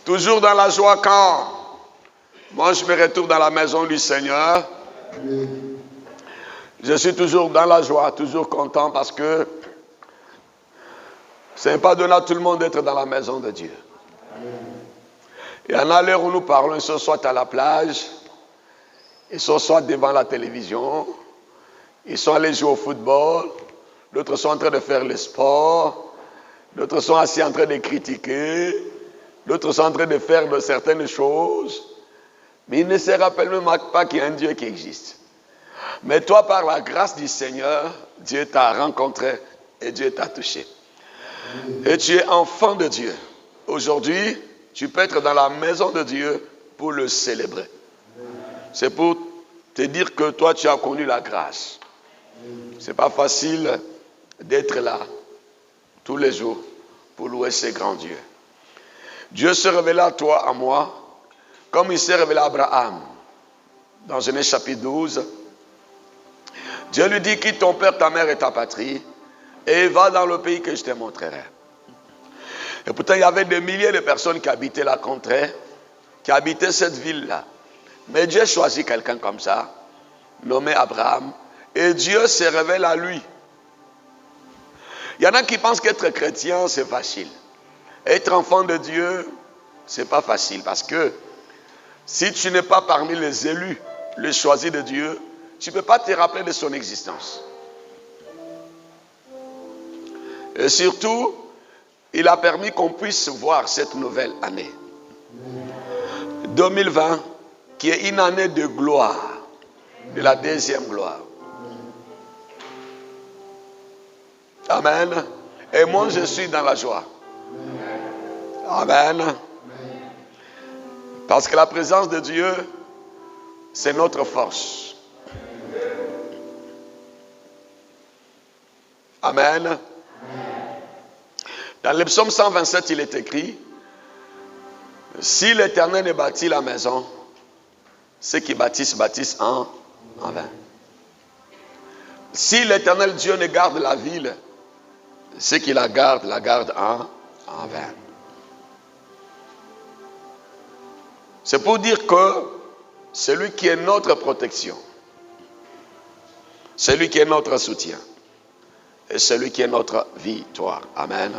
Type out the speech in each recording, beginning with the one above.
Toujours dans la joie quand moi je me retrouve dans la maison du Seigneur. Je suis toujours dans la joie, toujours content parce que ce n'est pas donné à tout le monde d'être dans la maison de Dieu. Il y en a l'heure où nous parlons, ils sont soit à la plage, ils sont soit devant la télévision, ils sont allés jouer au football, d'autres sont en train de faire le sport, d'autres sont assis en train de critiquer, d'autres sont en train de faire de certaines choses, mais ils ne se rappellent même pas qu'il y a un Dieu qui existe. Mais toi, par la grâce du Seigneur, Dieu t'a rencontré et Dieu t'a touché. Et tu es enfant de Dieu. Aujourd'hui, tu peux être dans la maison de Dieu pour le célébrer. C'est pour te dire que toi, tu as connu la grâce. Ce n'est pas facile d'être là tous les jours pour louer ce grand Dieu. Dieu se révèle à toi, à moi, comme il s'est révélé à Abraham. Dans Genèse chapitre 12, Dieu lui dit, quitte ton père, ta mère et ta patrie, et va dans le pays que je te montrerai. Et pourtant, il y avait des milliers de personnes qui habitaient la contrée, qui habitaient cette ville-là. Mais Dieu choisit quelqu'un comme ça, nommé Abraham, et Dieu se révèle à lui. Il y en a qui pensent qu'être chrétien, c'est facile. Être enfant de Dieu, c'est pas facile, parce que si tu n'es pas parmi les élus, les choisis de Dieu, tu ne peux pas te rappeler de son existence. Et surtout, il a permis qu'on puisse voir cette nouvelle année. 2020, qui est une année de gloire, de la deuxième gloire. Amen. Et moi, je suis dans la joie. Amen. Parce que la présence de Dieu, c'est notre force. Amen. Dans le psaume 127, il est écrit, si l'Éternel ne bâtit la maison, ceux qui bâtissent en vain. Si l'Éternel Dieu ne garde la ville, ceux qui la gardent en vain. C'est pour dire que c'est lui qui est notre protection, c'est lui qui est notre soutien, et c'est lui qui est notre victoire. Amen.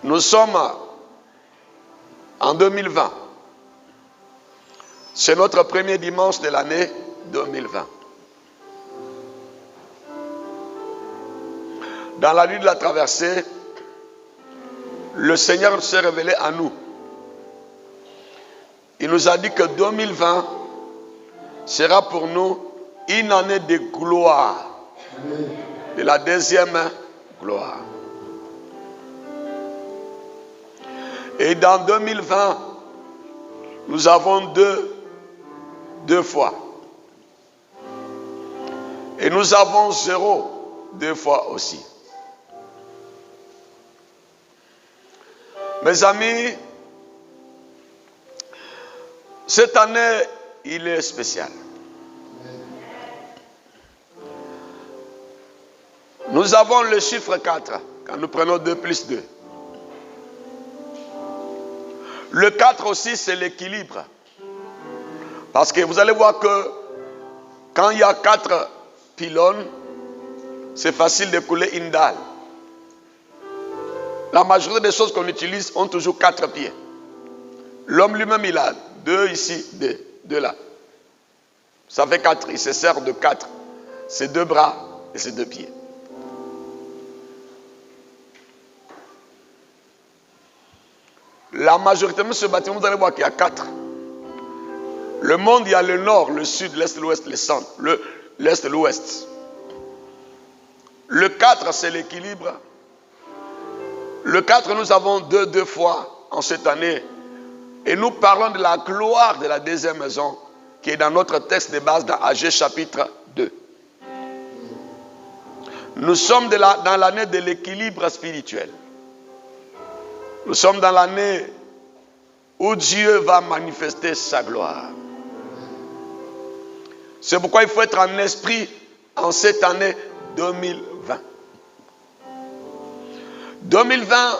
Nous sommes en 2020. C'est notre premier dimanche de l'année 2020. Dans la nuit de la traversée, le Seigneur s'est révélé à nous. Il nous a dit que 2020 sera pour nous une année de gloire, de la deuxième gloire. Et dans 2020, nous avons deux fois. Et nous avons 0 2 fois aussi. Mes amis, cette année, il est spécial. Nous avons le chiffre 4, quand nous prenons 2 plus 2. Le 4 aussi, c'est l'équilibre. Parce que vous allez voir que quand il y a 4 pylônes, c'est facile de couler une dalle. La majorité des choses qu'on utilise ont toujours 4 pieds. L'homme lui-même, il a 2 ici, 2 là. Ça fait 4, il se sert de 4. C'est 2 bras et c'est 2 pieds. La majorité de ce bâtiment, vous allez voir qu'il y a 4. Le monde, il y a le nord, le sud, l'est, l'ouest, le centre, l'est et l'ouest. Le 4, c'est l'équilibre. Le 4, nous avons 2 fois en cette année. Et nous parlons de la gloire de la deuxième maison qui est dans notre texte de base dans Agé chapitre 2. Nous sommes dans l'année de l'équilibre spirituel. Nous sommes dans l'année où Dieu va manifester sa gloire. C'est pourquoi il faut être en esprit en cette année 2020. 2020,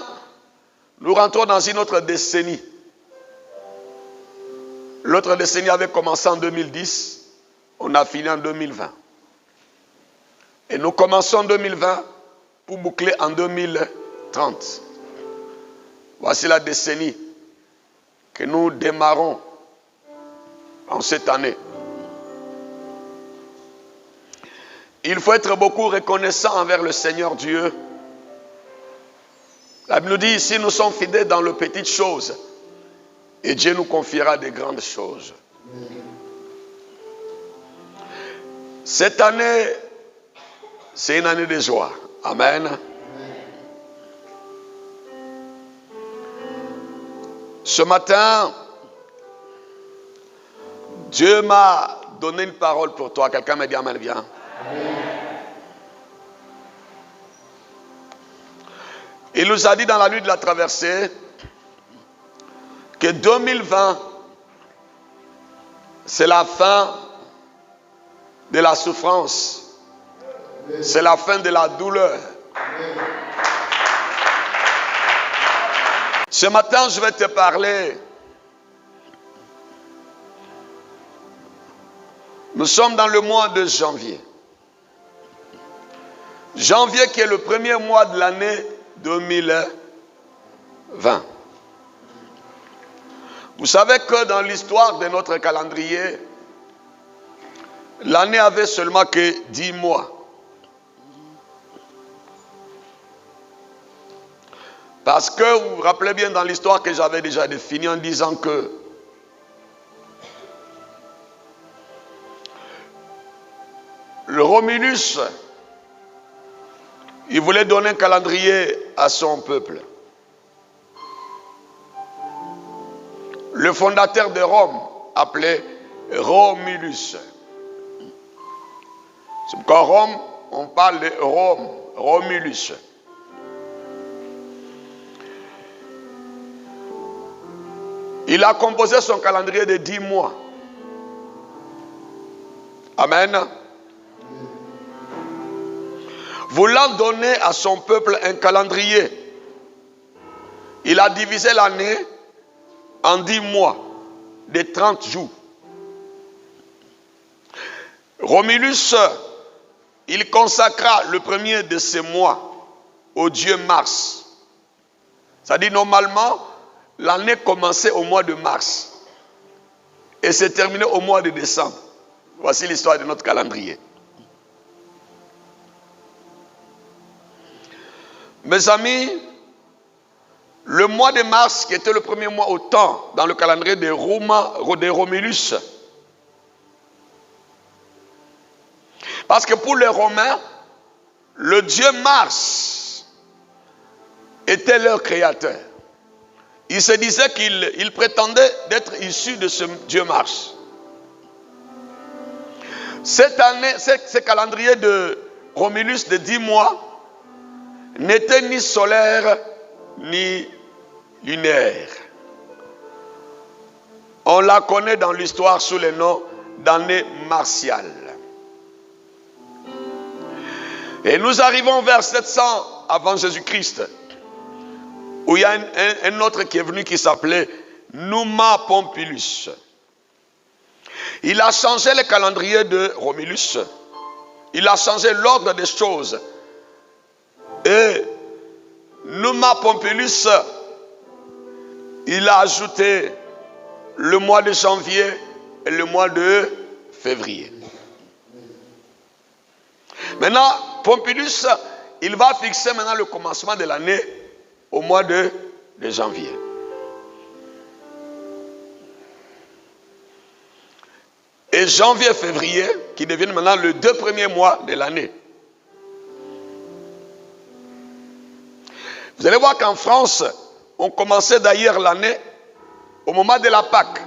Nous rentrons dans une autre décennie. L'autre décennie avait commencé en 2010. On a fini en 2020. Et nous commençons en 2020 pour boucler en 2030. Voici la décennie que nous démarrons en cette année. Il faut être beaucoup reconnaissant envers le Seigneur Dieu. La Bible nous dit, si nous sommes fidèles dans les petites choses, et Dieu nous confiera des grandes choses. Cette année, c'est une année de joie. Amen. Ce matin, Dieu m'a donné une parole pour toi. Quelqu'un m'a dit Amen, viens. Il nous a dit dans la nuit de la traversée que 2020, c'est la fin de la souffrance. C'est la fin de la douleur. Ce matin, je vais te parler. Nous sommes dans le mois de janvier. Janvier qui est le premier mois de l'année 2020. Vous savez que dans l'histoire de notre calendrier, l'année avait seulement que 10 mois. Parce que vous vous rappelez bien dans l'histoire que j'avais déjà définie en disant que le Romulus, il voulait donner un calendrier à son peuple. Le fondateur de Rome, appelé Romulus. C'est pourquoi Rome, on parle de Rome, Romulus. Il a composé son calendrier de 10 mois. Amen. Voulant donner à son peuple un calendrier, il a divisé l'année en 10 mois de 30 jours. Romulus, il consacra le premier de ces mois au dieu Mars. C'est-à-dire normalement, l'année commençait au mois de mars et s'est terminée au mois de décembre. Voici l'histoire de notre calendrier. Mes amis, le mois de mars, qui était le premier mois au temps dans le calendrier de Romulus, parce que pour les Romains, le dieu Mars était leur créateur. Ils se disaient qu'ils prétendaient d'être issus de ce dieu Mars. Cette année, ce calendrier de Romulus de 10 mois n'était ni solaire ni lunaire. On la connaît dans l'histoire sous le nom d'année martiale. Et nous arrivons vers 700 avant Jésus-Christ, où il y a un autre qui est venu qui s'appelait Numa Pompilius. Il a changé le calendrier de Romulus. Il a changé l'ordre des choses. Et Numa Pompilius, il a ajouté le mois de janvier et le mois de février. Maintenant, Pompilius, il va fixer maintenant le commencement de l'année au mois de janvier. Et janvier et février, qui deviennent maintenant les 2 premiers mois de l'année. Vous allez voir qu'en France, on commençait d'ailleurs l'année au moment de la Pâque,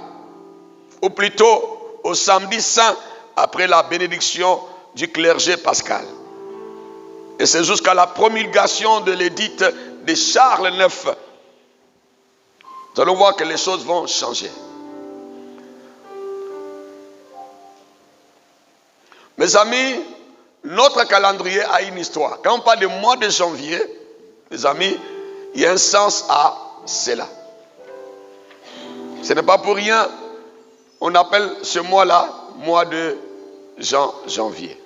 ou plutôt au samedi saint après la bénédiction du clergé pascal. Et c'est jusqu'à la promulgation de l'édit de Charles IX. Nous allons voir que les choses vont changer. Mes amis, notre calendrier a une histoire. Quand on parle du mois de janvier, mes amis, il y a un sens à cela. Ce n'est pas pour rien, on appelle ce mois-là, mois de janvier.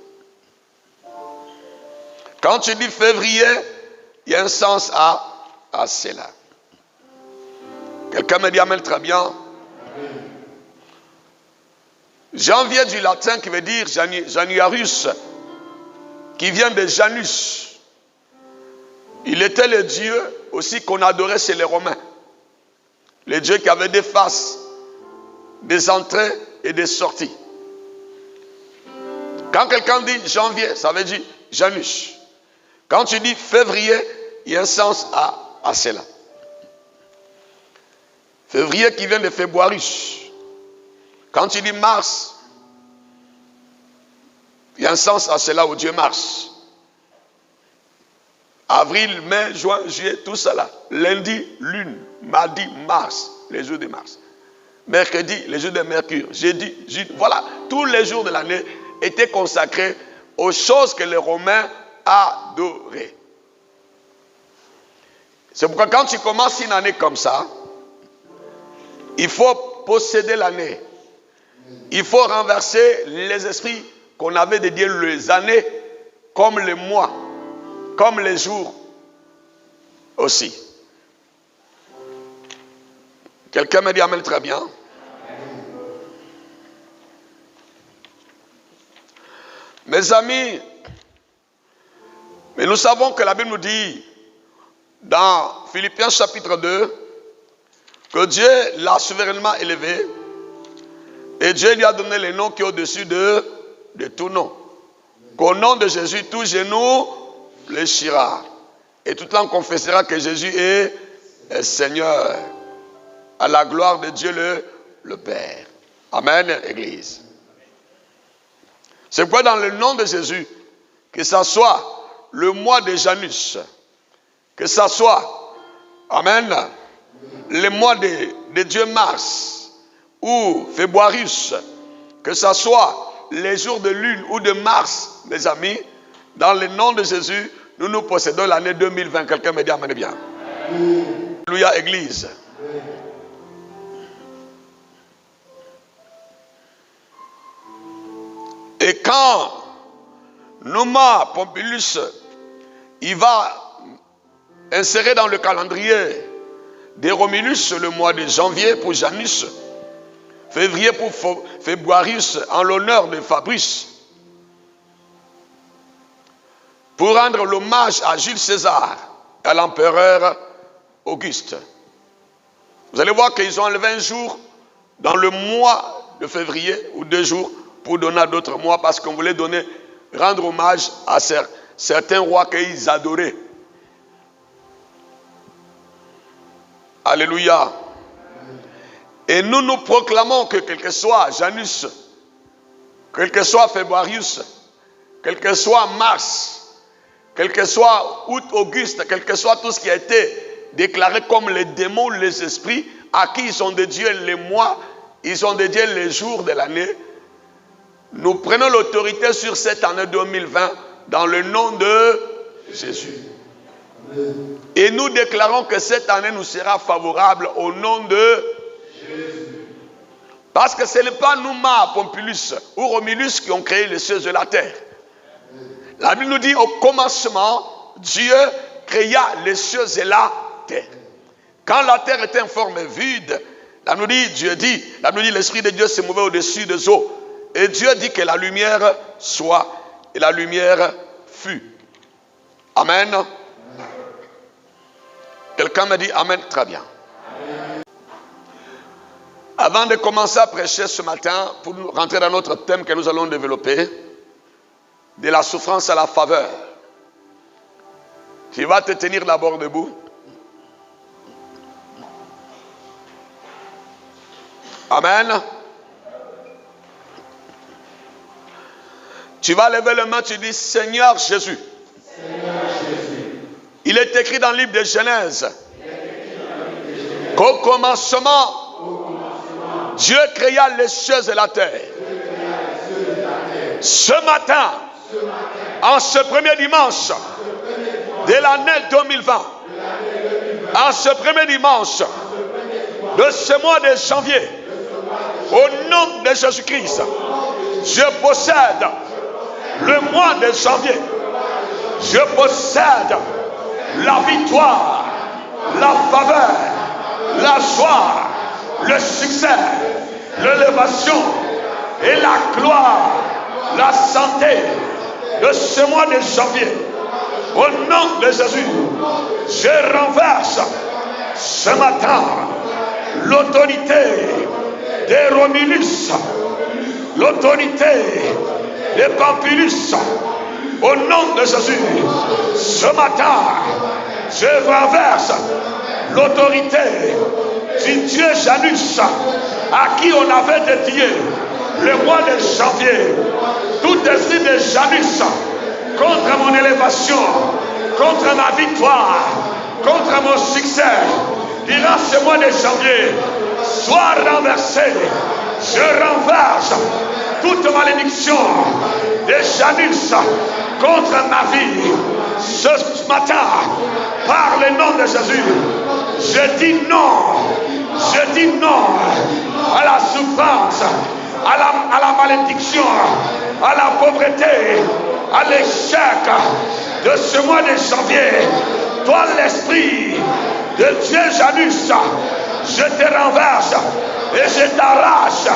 Quand tu dis février, il y a un sens à cela. Quelqu'un me dit amen très bien. Janvier du latin qui veut dire Januarus, qui vient de Janus. Il était le dieu aussi qu'on adorait chez les Romains. Le dieu qui avait des faces, des entrées et des sorties. Quand quelqu'un dit janvier, ça veut dire Janus. Quand tu dis février, il y a un sens à cela. Février qui vient de Féboirus. Quand tu dis mars, il y a un sens à cela au Dieu Mars. Avril, mai, juin, juillet, tout cela. Lundi, lune. Mardi, Mars, les jours de Mars. Mercredi, les jours de Mercure. Jeudi, voilà. Tous les jours de l'année étaient consacrés aux choses que les Romains adoraient. C'est pourquoi quand tu commences une année comme ça, il faut posséder l'année. Il faut renverser les esprits qu'on avait dédiés les années comme les mois, comme les jours aussi. Quelqu'un me dit amen très bien. Mes amis, mais nous savons que la Bible nous dit dans Philippiens chapitre 2 que Dieu l'a souverainement élevé et Dieu lui a donné le nom qui est au-dessus de tout nom. Qu'au nom de Jésus, tout genou fléchira et toute langue confessera que Jésus est Seigneur, à la gloire de Dieu le Père. Amen, Église. C'est pourquoi dans le nom de Jésus, que ça soit le mois de Janus, que ça soit, amen, le mois de Dieu Mars ou Féboirus, que ça soit les jours de lune ou de Mars, mes amis, dans le nom de Jésus, nous possédons l'année 2020. Quelqu'un me dit amen bien. Alléluia, Église. Et quand Numa Pompilus, il va insérer dans le calendrier des Romulus le mois de janvier pour Janus, février pour Féboirus en l'honneur de Fabrice, pour rendre l'hommage à Jules César et à l'empereur Auguste. Vous allez voir qu'ils ont enlevé un jour dans le mois de février ou 2 jours pour donner à d'autres mois parce qu'on voulait rendre hommage à certains rois qu'ils adoraient. Alléluia. Et nous proclamons que quel que soit Janus, quel que soit Féboirus, quel que soit Mars, quel que soit Août, Auguste, quel que soit tout ce qui a été déclaré comme les démons, les esprits, à qui ils sont dédiés les mois, ils sont dédiés les jours de l'année. Nous prenons l'autorité sur cette année 2020 dans le nom de Jésus. Et nous déclarons que cette année nous sera favorable au nom de Jésus. Parce que ce n'est pas Numa, Pompilus ou Romulus qui ont créé les cieux et la terre. La Bible nous dit au commencement, Dieu créa les cieux et la terre. Quand la terre était en forme vide, la Bible nous dit, l'Esprit de Dieu se mouvait au-dessus des eaux. Et Dieu dit que la lumière soit, et la lumière fut. Amen. Quelqu'un me dit amen, très bien. Amen. Avant de commencer à prêcher ce matin, pour rentrer dans notre thème que nous allons développer, de la souffrance à la faveur, tu vas te tenir d'abord debout. Amen. Tu vas lever le main, tu dis Seigneur Jésus. Seigneur Jésus. Il est écrit dans le livre de Genèse qu'au commencement, Dieu créa les cieux et la terre. Ce matin, en ce premier dimanche de l'année 2020, en En ce premier dimanche de ce mois de janvier, au nom de Jésus-Christ, je possède le mois de janvier. Je possède la victoire, la faveur, la joie, le succès, l'élévation et la gloire, la santé de ce mois de janvier. Au nom de Jésus, je renverse ce matin l'autorité des Romulus, l'autorité des Pampulus. Au nom de Jésus, ce matin, je renverse l'autorité du Dieu Janus, à qui on avait dédié le mois de janvier. Tout esprit de Janus contre mon élévation, contre ma victoire, contre mon succès, durant ce mois de janvier, soit renversé. Je renverse toute malédiction de Janus contre ma vie. Ce matin, par le nom de Jésus, je dis non à la souffrance, à la malédiction, à la pauvreté, à l'échec de ce mois de janvier. Toi, l'esprit de Dieu Janus, je te renverse et je t'arrache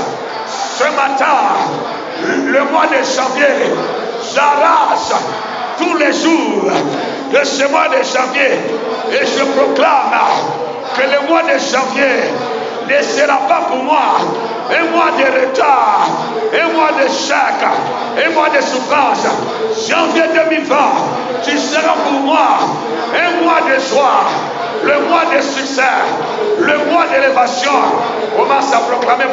ce matin, le mois de janvier. J'arrache tous les jours de ce mois de janvier et je proclame que le mois de janvier ne sera pas pour moi un mois de retard, un mois d'échec, un mois de souffrance. Janvier 2020, tu seras pour moi un mois de joie, le mois de succès, le mois d'élévation. Commence à proclamer.